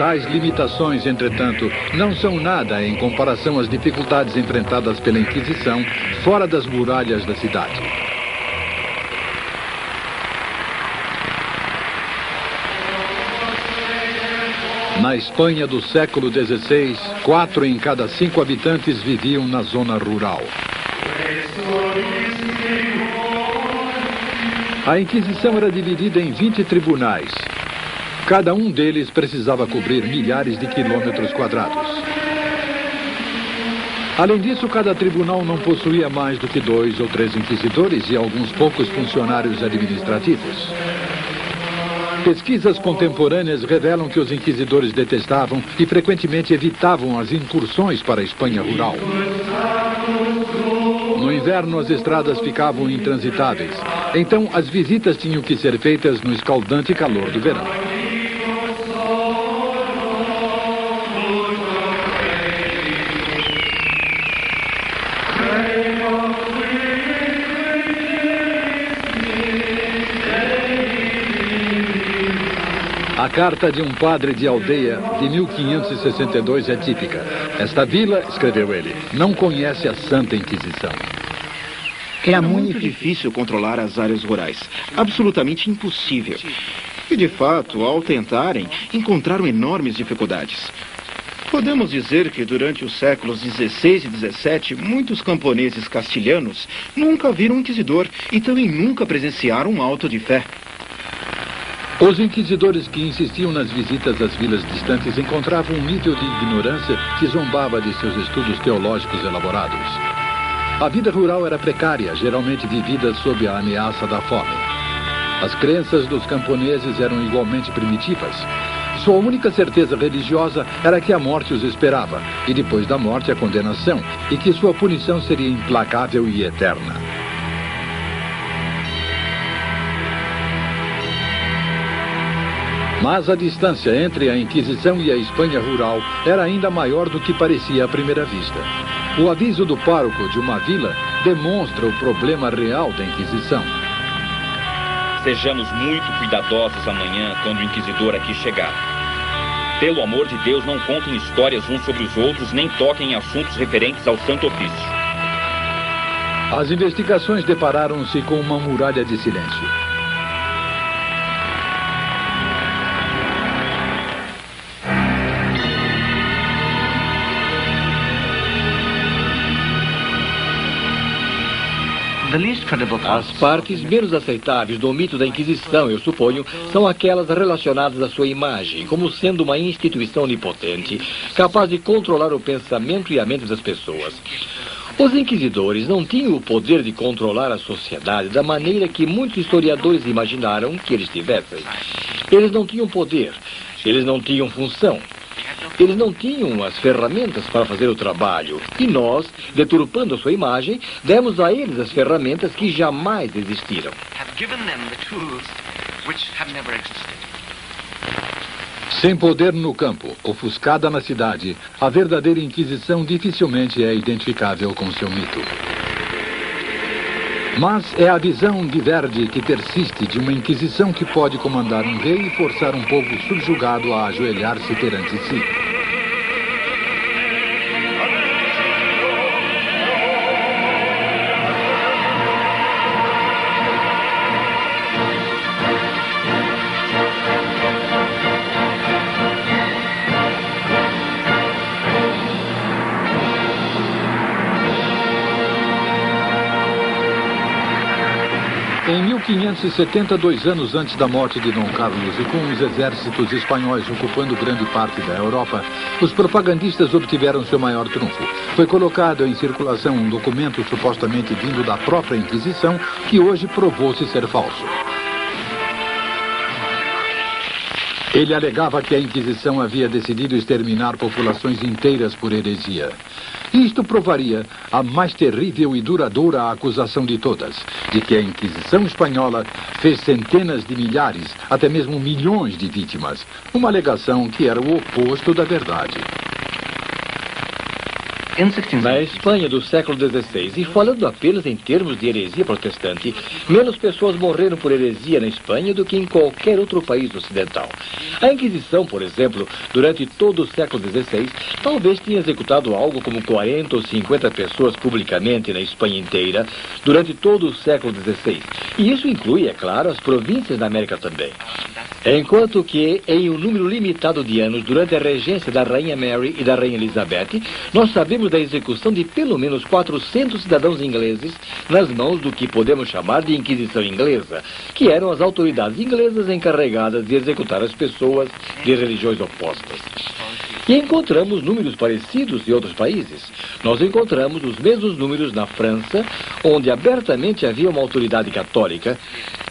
Tais limitações, entretanto, não são nada em comparação às dificuldades enfrentadas pela Inquisição fora das muralhas da cidade. Na Espanha do século XVI, 4 em cada 5 habitantes viviam na zona rural. A Inquisição era dividida em 20 tribunais. Cada um deles precisava cobrir milhares de quilômetros quadrados. Além disso, cada tribunal não possuía mais do que 2 ou 3 inquisidores e alguns poucos funcionários administrativos. Pesquisas contemporâneas revelam que os inquisidores detestavam e frequentemente evitavam as incursões para a Espanha rural. No inverno, as estradas ficavam intransitáveis. Então, as visitas tinham que ser feitas no escaldante calor do verão. A carta de um padre de aldeia de 1562 é típica. Esta vila, escreveu ele, não conhece a Santa Inquisição. Era muito difícil controlar as áreas rurais. Absolutamente impossível. E, de fato, ao tentarem, encontraram enormes dificuldades. Podemos dizer que durante os séculos XVI e XVII, muitos camponeses castilhanos nunca viram um inquisidor e também nunca presenciaram um auto de fé. Os inquisidores que insistiam nas visitas às vilas distantes encontravam um nível de ignorância que zombava de seus estudos teológicos elaborados. A vida rural era precária, geralmente vivida sob a ameaça da fome. As crenças dos camponeses eram igualmente primitivas. Sua única certeza religiosa era que a morte os esperava, e depois da morte a condenação, e que sua punição seria implacável e eterna. Mas a distância entre a Inquisição e a Espanha rural era ainda maior do que parecia à primeira vista. O aviso do pároco de uma vila demonstra o problema real da Inquisição. Sejamos muito cuidadosos amanhã quando o inquisidor aqui chegar. Pelo amor de Deus, não contem histórias uns sobre os outros, nem toquem em assuntos referentes ao Santo Ofício. As investigações depararam-se com uma muralha de silêncio. As partes menos aceitáveis do mito da Inquisição, eu suponho, são aquelas relacionadas à sua imagem, como sendo uma instituição onipotente, capaz de controlar o pensamento e a mente das pessoas. Os inquisidores não tinham o poder de controlar a sociedade da maneira que muitos historiadores imaginaram que eles tivessem. Eles não tinham poder, eles não tinham função. Eles não tinham as ferramentas para fazer o trabalho. E nós, deturpando a sua imagem, demos a eles as ferramentas que jamais existiram. Sem poder no campo, ofuscada na cidade, a verdadeira Inquisição dificilmente é identificável com seu mito. Mas é a visão de Verdi que persiste de uma Inquisição que pode comandar um rei e forçar um povo subjugado a ajoelhar-se perante si. Em 1570, 2 anos antes da morte de Dom Carlos e com os exércitos espanhóis ocupando grande parte da Europa, os propagandistas obtiveram seu maior trunfo. Foi colocado em circulação um documento supostamente vindo da própria Inquisição, que hoje provou-se ser falso. Ele alegava que a Inquisição havia decidido exterminar populações inteiras por heresia. Isto provaria a mais terrível e duradoura acusação de todas, de que a Inquisição espanhola fez centenas de milhares, até mesmo milhões de vítimas. Uma alegação que era o oposto da verdade. Na Espanha do século XVI, e falando apenas em termos de heresia protestante, menos pessoas morreram por heresia na Espanha do que em qualquer outro país ocidental. A Inquisição, por exemplo, durante todo o século XVI, talvez tenha executado algo como 40 ou 50 pessoas publicamente na Espanha inteira durante todo o século XVI. E isso inclui, é claro, as províncias da América também. Enquanto que, em um número limitado de anos, durante a regência da Rainha Mary e da Rainha Elizabeth, nós sabemos da execução de pelo menos 400 cidadãos ingleses nas mãos do que podemos chamar de Inquisição Inglesa, que eram as autoridades inglesas encarregadas de executar as pessoas de religiões opostas. E encontramos números parecidos em outros países. Nós encontramos os mesmos números na França, onde abertamente havia uma autoridade católica.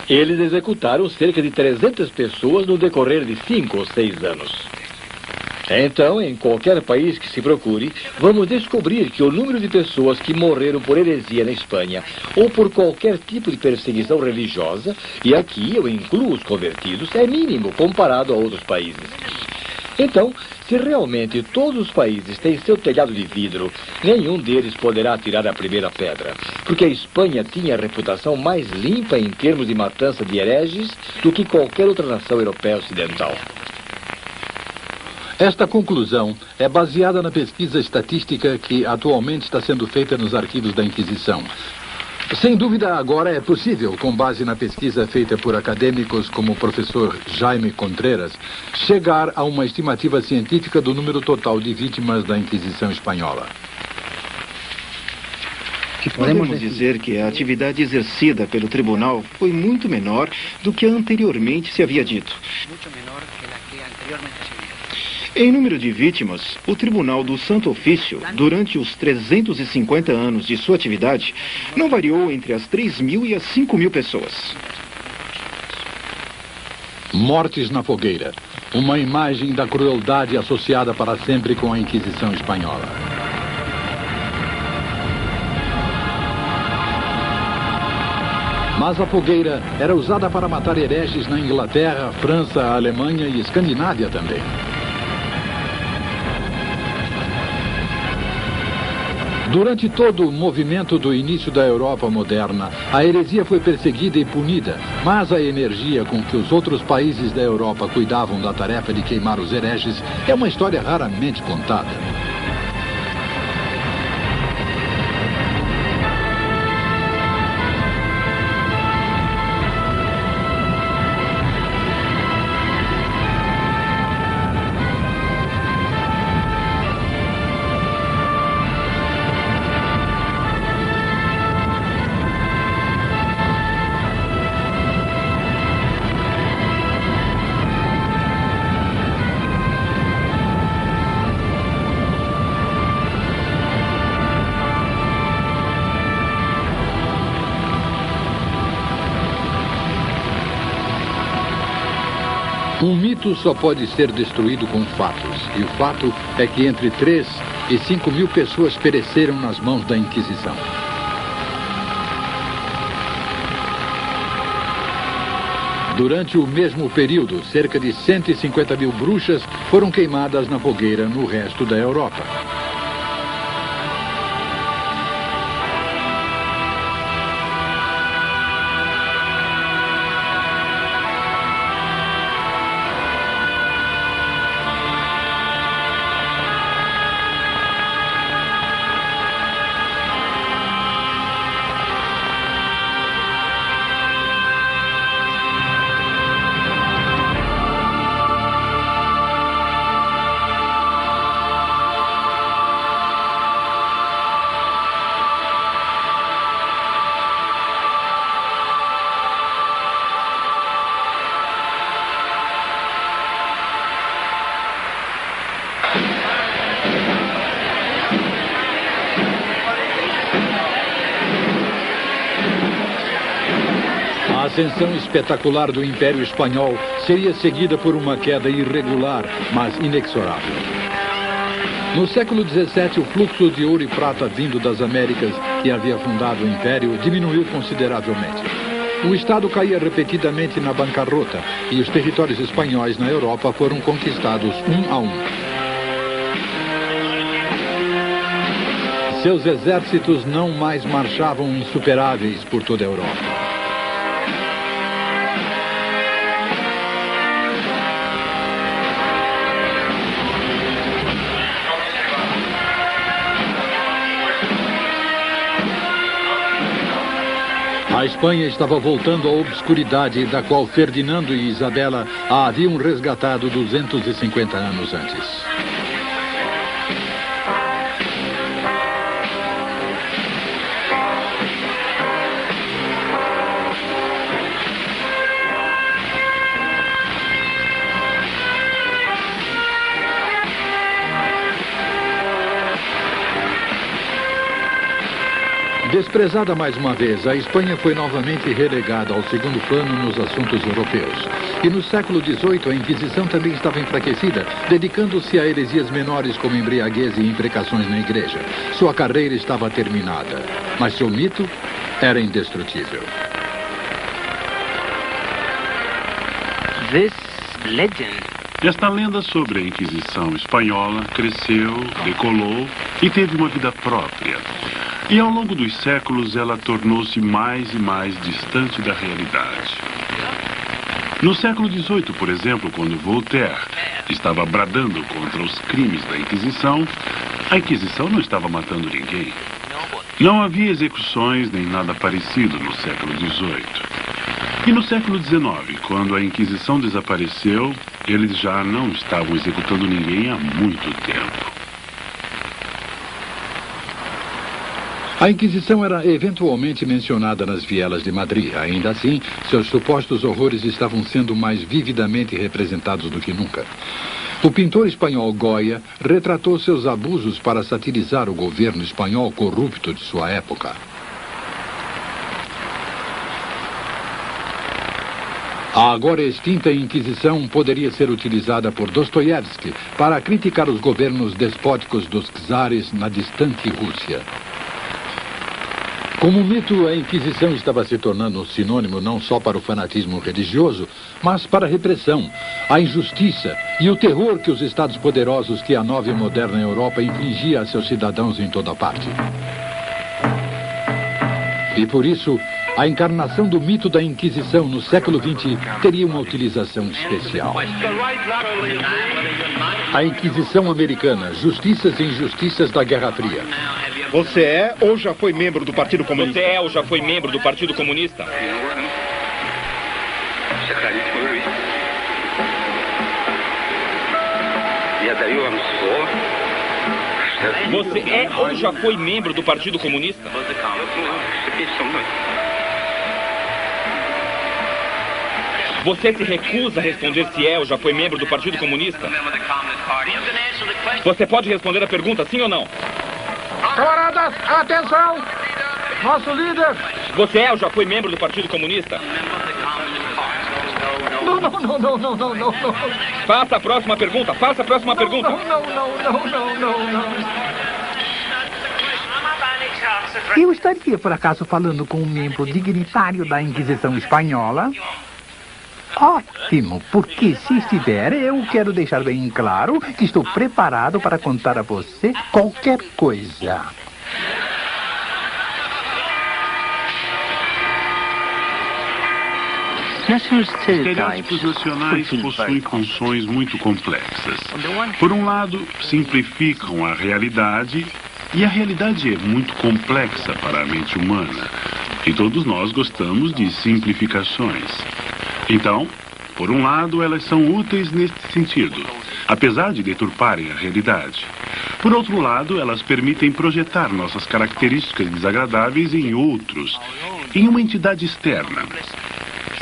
Eles executaram cerca de 300 pessoas no decorrer de 5 ou 6 anos. Então, em qualquer país que se procure, vamos descobrir que o número de pessoas que morreram por heresia na Espanha ou por qualquer tipo de perseguição religiosa, e aqui eu incluo os convertidos, é mínimo comparado a outros países. Então, se realmente todos os países têm seu telhado de vidro, nenhum deles poderá tirar a primeira pedra, porque a Espanha tinha a reputação mais limpa em termos de matança de hereges do que qualquer outra nação europeia ocidental. Esta conclusão é baseada na pesquisa estatística que atualmente está sendo feita nos arquivos da Inquisição. Sem dúvida, agora é possível, com base na pesquisa feita por acadêmicos como o professor Jaime Contreras, chegar a uma estimativa científica do número total de vítimas da Inquisição Espanhola. Podemos dizer que a atividade exercida pelo tribunal foi muito menor do que anteriormente se havia dito. Em número de vítimas, o Tribunal do Santo Ofício, durante os 350 anos de sua atividade, não variou entre as 3.000 e as 5.000 pessoas. Mortes na fogueira. Uma imagem da crueldade associada para sempre com a Inquisição Espanhola. Mas a fogueira era usada para matar hereges na Inglaterra, França, Alemanha e Escandinávia também. Durante todo o movimento do início da Europa moderna, a heresia foi perseguida e punida, mas a energia com que os outros países da Europa cuidavam da tarefa de queimar os hereges é uma história raramente contada. Um mito só pode ser destruído com fatos, e o fato é que entre 3 e 5.000 pessoas pereceram nas mãos da Inquisição. Durante o mesmo período, cerca de 150.000 bruxas foram queimadas na fogueira no resto da Europa. A ascensão espetacular do Império Espanhol seria seguida por uma queda irregular, mas inexorável. No século XVII, o fluxo de ouro e prata vindo das Américas, que havia fundado o Império, diminuiu consideravelmente. O Estado caía repetidamente na bancarrota e os territórios espanhóis na Europa foram conquistados um a um. Seus exércitos não mais marchavam insuperáveis por toda a Europa. A Espanha estava voltando à obscuridade da qual Ferdinando e Isabela a haviam resgatado 250 anos antes. Desprezada mais uma vez, a Espanha foi novamente relegada ao segundo plano nos assuntos europeus. E no século XVIII, a Inquisição também estava enfraquecida, dedicando-se a heresias menores como embriaguez e imprecações na igreja. Sua carreira estava terminada, mas seu mito era indestrutível. Esta lenda sobre a Inquisição espanhola cresceu, decolou e teve uma vida própria. E ao longo dos séculos ela tornou-se mais e mais distante da realidade. No século XVIII, por exemplo, quando Voltaire estava bradando contra os crimes da Inquisição, a Inquisição não estava matando ninguém. Não havia execuções nem nada parecido no século XVIII. E no século XIX, quando a Inquisição desapareceu, eles já não estavam executando ninguém há muito tempo. A Inquisição era eventualmente mencionada nas vielas de Madrid. Ainda assim, seus supostos horrores estavam sendo mais vividamente representados do que nunca. O pintor espanhol Goya retratou seus abusos para satirizar o governo espanhol corrupto de sua época. A agora extinta Inquisição poderia ser utilizada por Dostoiévski para criticar os governos despóticos dos czares na distante Rússia. Como mito, a Inquisição estava se tornando um sinônimo não só para o fanatismo religioso, mas para a repressão, a injustiça e o terror que os estados poderosos que a nova e moderna Europa infligia a seus cidadãos em toda parte. E por isso, a encarnação do mito da Inquisição no século XX teria uma utilização especial. A Inquisição americana, justiças e injustiças da Guerra Fria. Você é ou já foi membro do Partido Comunista? Você é ou já foi membro do Partido Comunista? Você é ou já foi membro do Partido Comunista? Você se recusa a responder se é ou já foi membro do Partido Comunista? Você pode responder a pergunta, sim ou não? Camaradas, atenção! Nosso líder! Você é ou já foi membro do Partido Comunista? Não. Faça a próxima pergunta, faça a próxima pergunta. Não. Eu estaria, por acaso, falando com um membro dignitário da Inquisição Espanhola? Ótimo, porque se estiver, eu quero deixar bem claro que estou preparado para contar a você qualquer coisa. Os estereótipos nacionais possuem funções muito complexas. Por um lado, simplificam a realidade, e a realidade é muito complexa para a mente humana. E todos nós gostamos de simplificações. Então, por um lado, elas são úteis neste sentido, apesar de deturparem a realidade. Por outro lado, elas permitem projetar nossas características desagradáveis em outros, em uma entidade externa.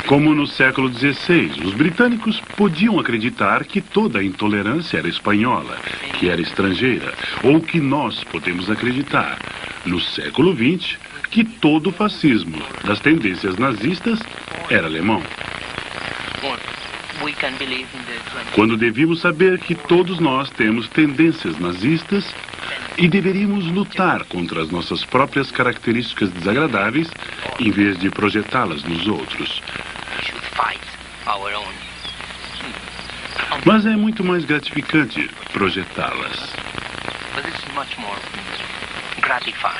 Como no século XVI, os britânicos podiam acreditar que toda a intolerância era espanhola, que era estrangeira, ou que nós podemos acreditar, no século XX, que todo o fascismo das tendências nazistas era alemão. Quando devíamos saber que todos nós temos tendências nazistas e deveríamos lutar contra as nossas próprias características desagradáveis em vez de projetá-las nos outros. Mas é muito mais gratificante projetá-las. gratifying.